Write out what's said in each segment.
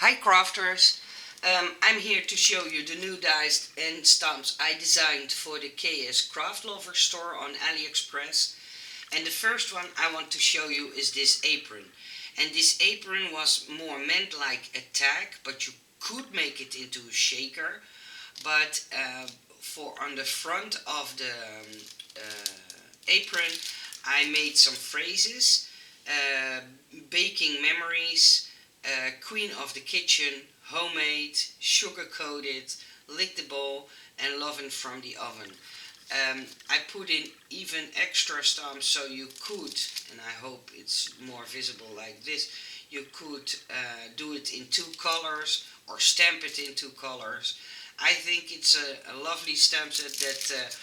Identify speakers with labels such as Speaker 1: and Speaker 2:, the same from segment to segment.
Speaker 1: Hi crafters, I'm here to show you the new dies and stamps I designed for the KSCraft Lovers store on AliExpress. And the first one I want to show you is this apron. And this apron was more meant like a tag, but you could make it into a shaker. But for on the front of the apron I made some phrases, uh, baking memories, queen of the kitchen, homemade, sugar coated, lick the bowl, and loving from the oven. I put in even extra stamps so you could, and I hope it's more visible like this, you could do it in two colors or stamp it in two colors. I think it's a lovely stamp set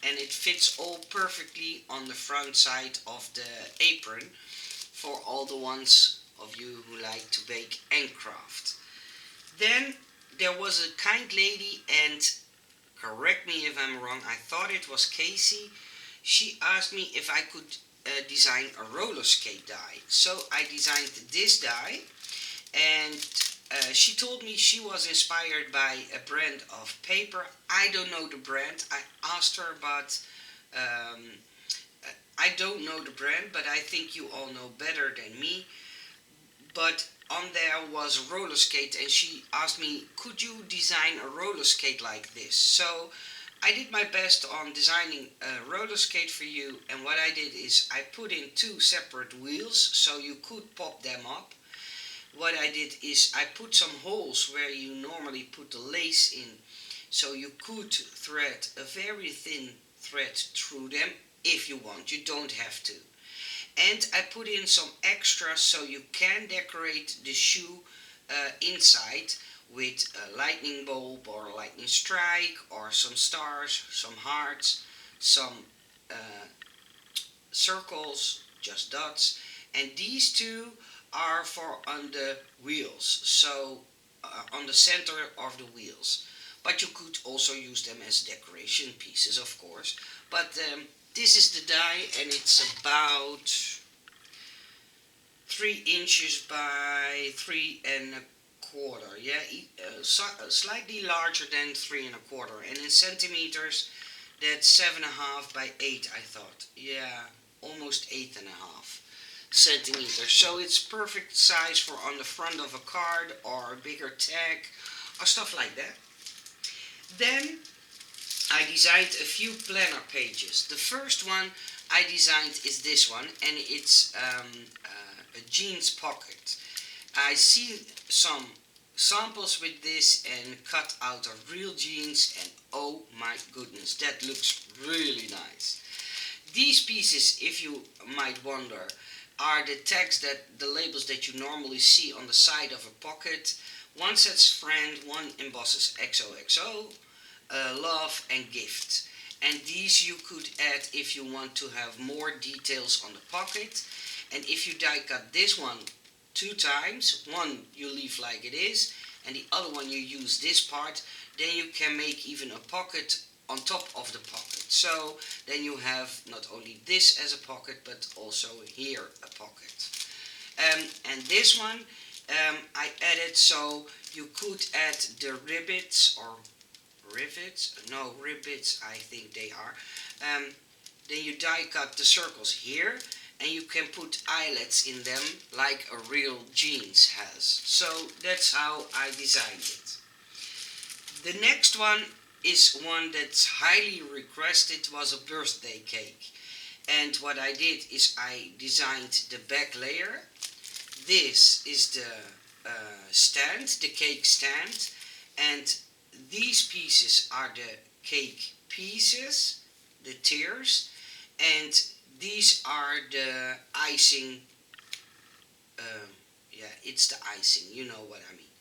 Speaker 1: and it fits all perfectly on the front side of the apron for all the ones of you who like to bake and craft. Then there was a kind lady, and correct me if I'm wrong, I thought it was Casey. She asked me if I could design a roller skate die. So I designed this die, and she told me she was inspired by a brand of paper. I don't know the brand. I asked her, but um, I don't know the brand, but I think you all know better than me. But on there was a roller skate, and she asked me, could you design a roller skate like this? So I did my best on designing a roller skate for you, and what I did is I put in two separate wheels so you could pop them up. What I did is I put some holes where you normally put the lace in, so you could thread a very thin thread through them if you want. You don't have to. And I put in some extras so you can decorate the shoe inside with a lightning bulb or a lightning strike or some stars, some hearts, some uh, circles, just dots. And these two are for on the wheels, so on the center of the wheels. But you could also use them as decoration pieces, of course. But this is the die, and it's about 3 inches by 3 1/4. Yeah, slightly larger than 3 1/4. And in centimeters, that's 7.5 by 8. I thought. Yeah, almost 8.5 centimeters. So it's perfect size for on the front of a card or a bigger tag or stuff like that. Then I designed a few planner pages. The first one I designed is this one, and it's a jeans pocket. I see some samples with this and cut out of real jeans, and oh my goodness, that looks really nice. These pieces, if you might wonder, are the tags, that the labels that you normally see on the side of a pocket. One says friend, one embosses XOXO, love and gift. And these you could add if you want to have more details on the pocket. And if you die cut this one 2 times, one you leave like it is, and the other one you use this part, then you can make even a pocket on top of the pocket. So then you have not only this as a pocket, but also here a pocket. And this one I added so you could add the ribbits or rivets, no ribbits I think they are. Then you die cut the circles here, and you can put eyelets in them like a real jeans has. So that's how I designed it. The next one is one that's highly requested, was a birthday cake. And what I did is I designed the back layer. This is the stand, the cake stand, and these pieces are the cake pieces, the tiers, and these are the icing. Uh, yeah, it's the icing. You know what I mean.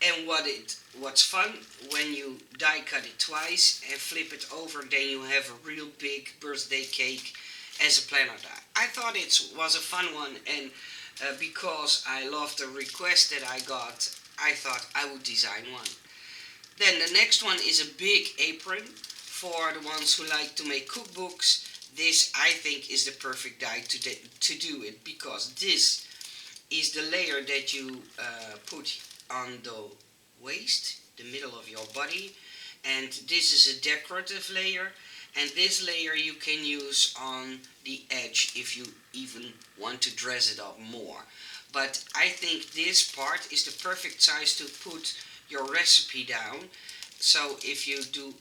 Speaker 1: And what's fun, when you die cut it twice and flip it over, then you have a real big birthday cake as a planner die. I thought it was a fun one, and because I loved the request that I got, I thought I would design one. Then the next one is a big apron for the ones who like to make cookbooks. This I think is the perfect die to do it, because this is the layer that you put on the waist, the middle of your body, and this is a decorative layer, and this layer you can use on the edge if you even want to dress it up more. But I think this part is the perfect size to put your recipe down. So if you do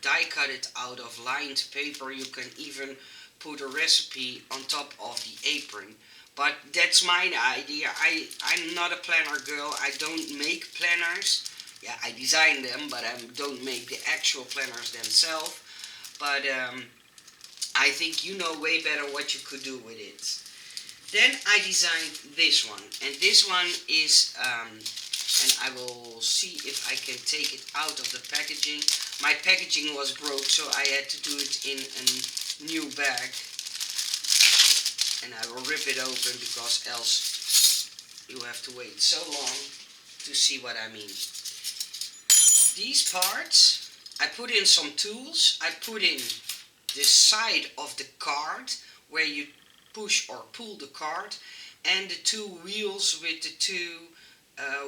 Speaker 1: die cut it out of lined paper, you can even put a recipe on top of the apron. But that's my idea. I'm not a planner girl. I don't make planners. Yeah, I design them, but I don't make the actual planners themselves. But I think you know way better what you could do with it. Then I designed this one. And this one is, and I will see if I can take it out of the packaging. My packaging was broke, so I had to do it in a new bag. And I will rip it open because else you have to wait so long to see what I mean. These parts, I put in some tools. I put in the side of the card where you push or pull the card, and the two wheels with the two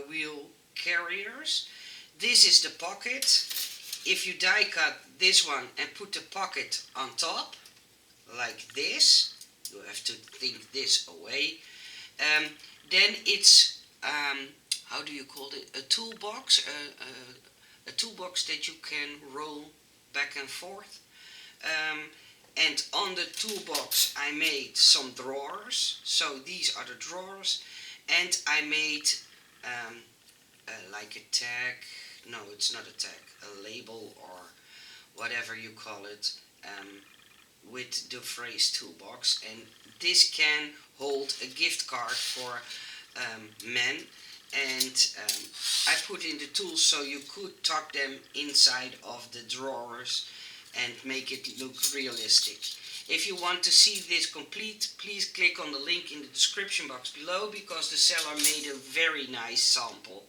Speaker 1: wheel carriers. This is the pocket. If you die cut this one and put the pocket on top, like this, you have to think this away. Then it's, how do you call it? A toolbox, a toolbox that you can roll back and forth. And on the toolbox I made some drawers. So these are the drawers. And I made like a tag. No, it's not a tag. A label or whatever you call it. With the phrase toolbox, and this can hold a gift card for men, and I put in the tools so you could tuck them inside of the drawers and make it look realistic. If you want to see this complete, please click on the link in the description box below, because the seller made a very nice sample.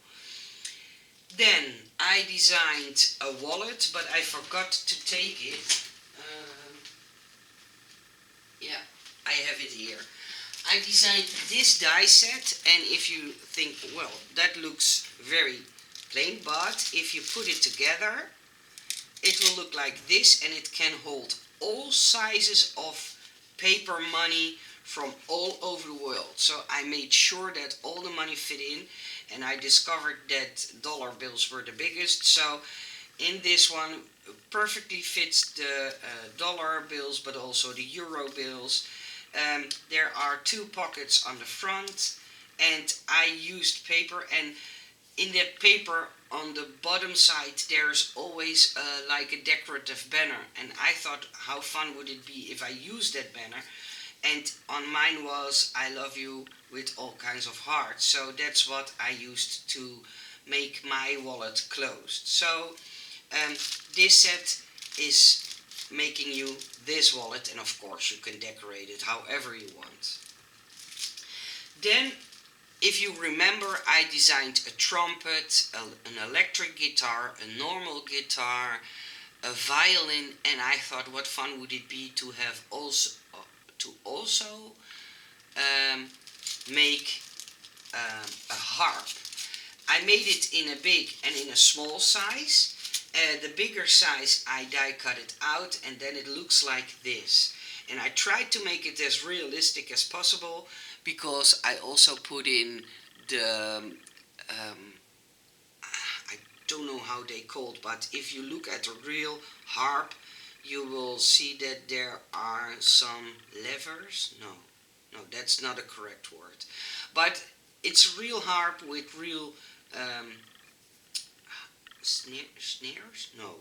Speaker 1: Then I designed a wallet, but I forgot to take it. Yeah, I have it here. I designed this die set, and if you think, well, that looks very plain, but if you put it together, it will look like this, and it can hold all sizes of paper money from all over the world. So I made sure that all the money fit in, and I discovered that dollar bills were the biggest. So in this one, perfectly fits the dollar bills, but also the euro bills. There are two pockets on the front, and I used paper, and in that paper on the bottom side there's always like a decorative banner, and I thought how fun would it be if I used that banner, and on mine was I love you with all kinds of hearts. So that's what I used to make my wallet closed. So this set is making you this wallet, and of course you can decorate it however you want. Then, if you remember, I designed a trumpet, an electric guitar, a normal guitar, a violin, and I thought what fun would it be to have also make a harp. I made it in a big and in a small size. The bigger size I die cut it out, and then it looks like this. And I tried to make it as realistic as possible, because I also put in the I don't know how they called, but if you look at a real harp, you will see that there are some levers. No, that's not a correct word. But it's a real harp with real snares? No,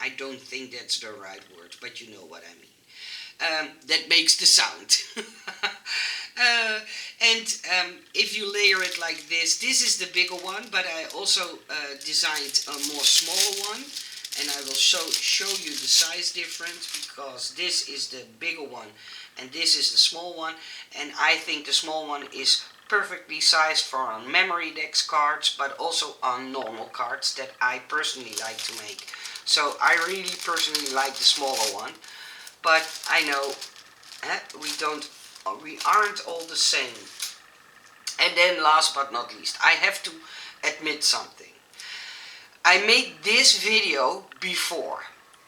Speaker 1: I don't think that's the right word, but you know what I mean. That makes the sound. And if you layer it like this is the bigger one, but I also designed a more smaller one, and I will show you the size difference, because this is the bigger one and this is the small one, and I think the small one is perfectly sized for on memory decks cards, but also on normal cards that I personally like to make. So I really personally like the smaller one, but I know we aren't all the same. And then last but not least, I have to admit something. I made this video before,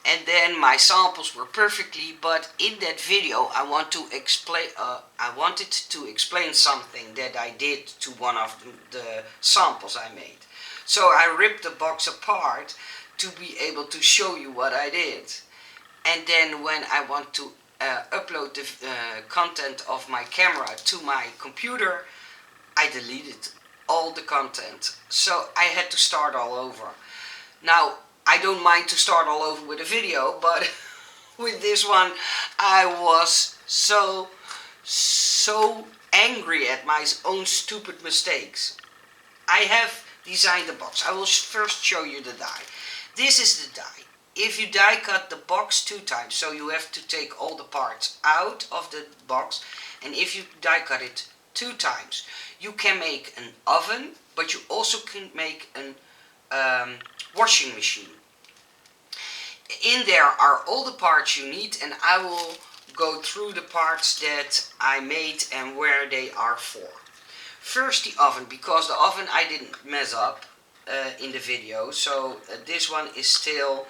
Speaker 1: and then my samples were perfectly, but in that video I wanted to explain something that I did to one of the samples I made. So I ripped the box apart to be able to show you what I did. And then when I want to upload the content of my camera to my computer, I deleted all the content. So I had to start all over. Now, I don't mind to start all over with a video, but with this one I was so angry at my own stupid mistakes. I have designed the box. I will first show you the die. This is the die. If you die cut the box 2 times, so you have to take all the parts out of the box, and if you die cut it 2 times, you can make an oven, but you also can make an washing machine. In there are all the parts you need, and I will go through the parts that I made and where they are for. First the oven, because the oven I didn't mess up in the video, so this one is still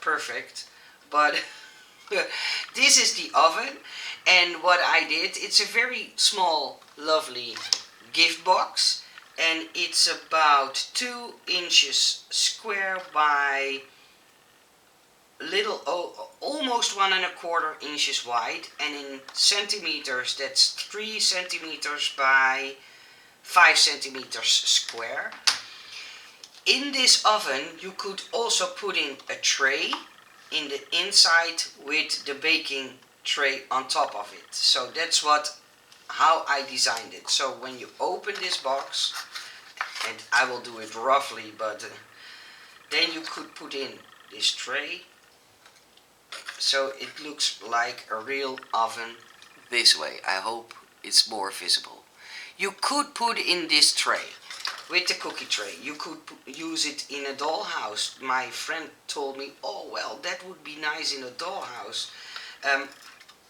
Speaker 1: perfect, but this is the oven. And what I did, it's a very small lovely gift box, and it's about 2 inches square by almost 1¼ inches wide, and in centimeters that's 3 centimeters by 5 centimeters square. In this oven you could also put in a tray in the inside with the baking tray on top of it. So that's how I designed it. So when you open this box, and I will do it roughly, but then you could put in this tray, so it looks like a real oven this way. I hope it's more visible. You could put in this tray with the cookie tray. You could use it in a dollhouse. My friend told me, oh well, that would be nice in a dollhouse.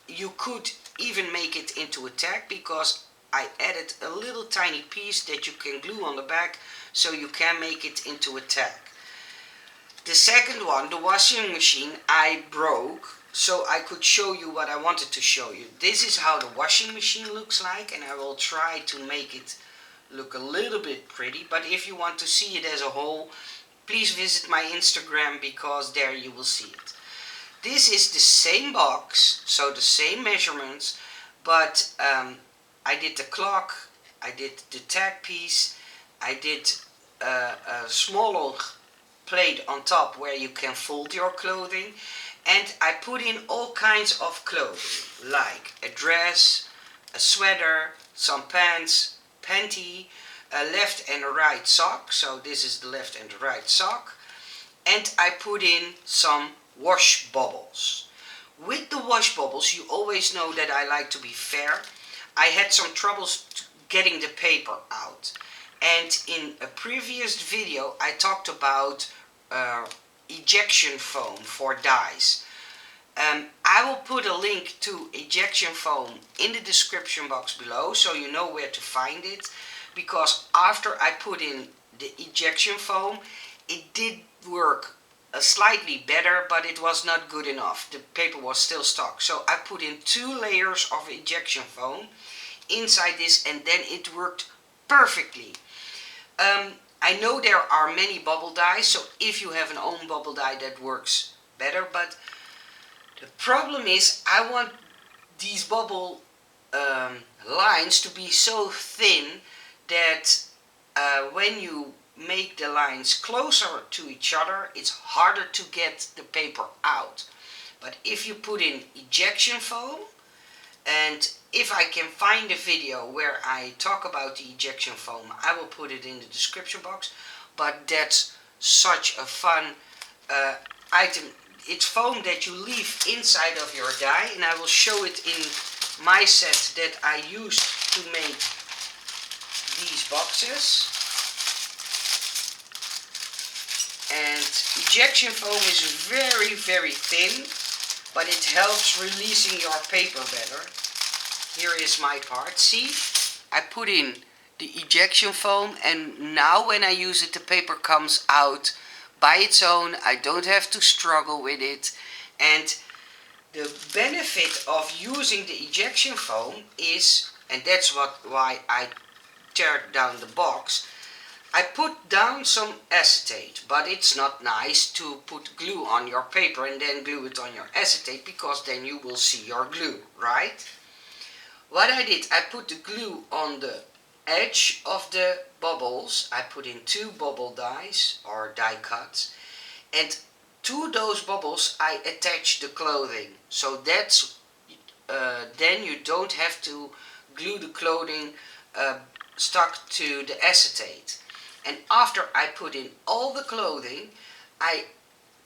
Speaker 1: You could even make it into a tag, because I added a little tiny piece that you can glue on the back, so you can make it into a tag. The second one, the washing machine, I broke, so I could show you what I wanted to show you. This is how the washing machine looks like, and I will try to make it look a little bit pretty, but if you want to see it as a whole, please visit my Instagram, because there you will see it. This is the same box, so the same measurements, but I did the clock, I did the tag piece, I did a smaller plate on top where you can fold your clothing, and I put in all kinds of clothing, like a dress, a sweater, some pants, panty, a left and a right sock, so this is the left and the right sock, and I put in some wash bubbles. With the wash bubbles, you always know that I like to be fair. I had some troubles getting the paper out, and in a previous video I talked about ejection foam for dyes. I will put a link to ejection foam in the description box below, so you know where to find it, because after I put in the ejection foam, it did work slightly better, but it was not good enough. The paper was still stuck, so I put in 2 layers of ejection foam inside this, and then it worked perfectly. I know there are many bubble dyes, so if you have an own bubble dye, that works better, but the problem is I want these bubble lines to be so thin that when you make the lines closer to each other, it's harder to get the paper out. But if you put in ejection foam, and if I can find a video where I talk about the ejection foam, I will put it in the description box. But that's such a fun item. It's foam that you leave inside of your die, and I will show it in my set that I used to make these boxes. And ejection foam is very, very thin, but it helps releasing your paper better. Here is my part. See, I put in the ejection foam, and now when I use it the paper comes out by its own. I don't have to struggle with it. And the benefit of using the ejection foam is, and that's why I tear down the box, I put down some acetate, but it's not nice to put glue on your paper and then glue it on your acetate, because then you will see your glue, right? What I did, I put the glue on the edge of the bubbles. I put in 2 bubble dies or die cuts, and to those bubbles I attach the clothing. So that's then you don't have to glue the clothing stuck to the acetate. And after I put in all the clothing, I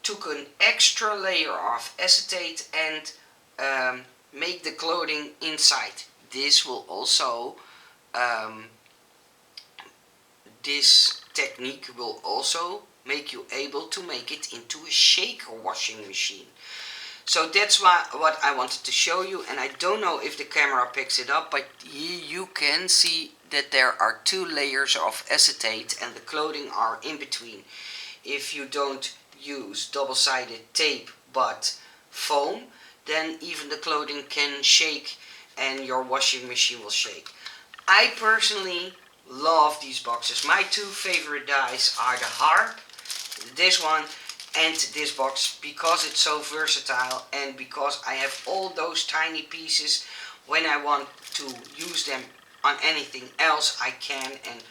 Speaker 1: took an extra layer of acetate and make the clothing inside. This will also, this technique will also make you able to make it into a shaker washing machine. So that's what I wanted to show you, and I don't know if the camera picks it up, but you can see that there are 2 layers of acetate and the clothing are in between. If you don't use double-sided tape but foam, then even the clothing can shake and your washing machine will shake. I personally love these boxes. My 2 favorite dies are the harp, this one, and this box, because it's so versatile and because I have all those tiny pieces. When I want to use them on anything else I can, and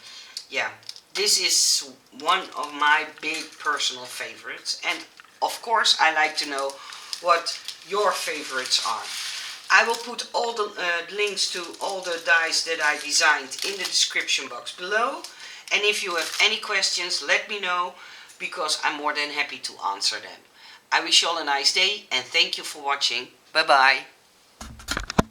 Speaker 1: yeah, this is one of my big personal favorites. And of course I like to know what your favorites are. I will put all the links to all the dies that I designed in the description box below, and if you have any questions, let me know, because I'm more than happy to answer them. I wish you all a nice day and thank you for watching. Bye bye.